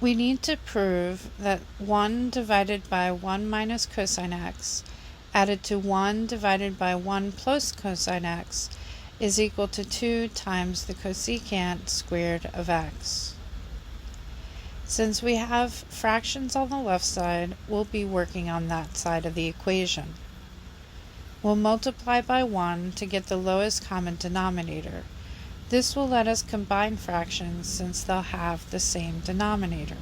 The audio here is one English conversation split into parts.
We need to prove that 1 divided by 1 minus cosine x added to 1 divided by 1 plus cosine x is equal to 2 times the cosecant squared of x. Since we have fractions on the left side, we'll be working on that side of the equation. We'll multiply by 1 to get the lowest common denominator. This will let us combine fractions since they'll have the same denominator.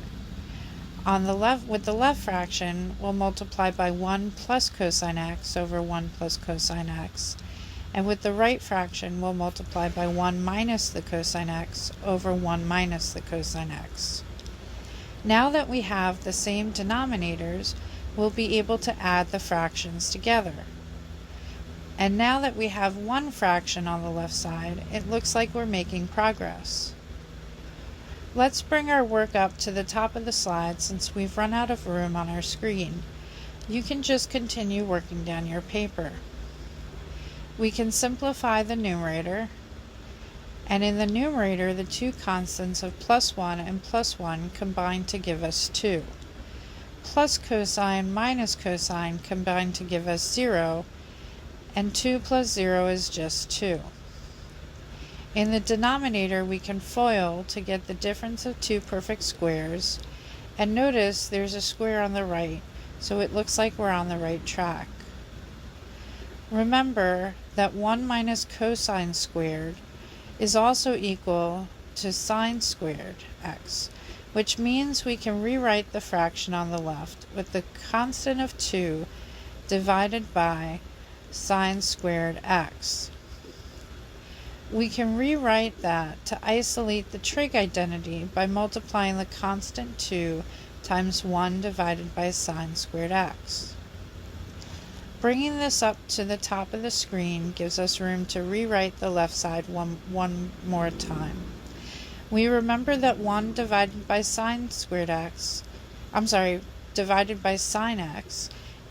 With the left fraction, we'll multiply by 1 plus cosine x over 1 plus cosine x. And with the right fraction, we'll multiply by 1 minus the cosine x over 1 minus the cosine x. Now that we have the same denominators, we'll be able to add the fractions together. And now that we have one fraction on the left side, it looks like we're making progress. Let's bring our work up to the top of the slide since we've run out of room on our screen. You can just continue working down your paper. We can simplify the numerator, and in the numerator the two constants of plus 1 and plus 1 combine to give us 2. Plus cosine minus cosine combine to give us 0, and 2 plus 0 is just 2. In the denominator we can FOIL to get the difference of two perfect squares, and notice there's a square on the right, so it looks like we're on the right track. Remember that 1 minus cosine squared is also equal to sine squared x, which means we can rewrite the fraction on the left with the constant of 2 divided by sine squared x. We can rewrite that to isolate the trig identity by multiplying the constant 2 times 1 divided by sine squared x. Bringing this up to the top of the screen gives us room to rewrite the left side one more time. We remember that 1 divided by sine x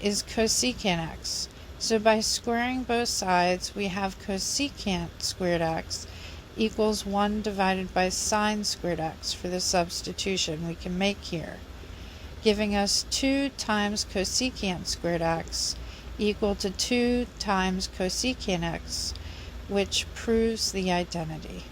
is cosecant x. So by squaring both sides, we have cosecant squared x equals 1 divided by sine squared x for the substitution we can make here, giving us 2 times cosecant squared x equal to 2 times cosecant x, which proves the identity.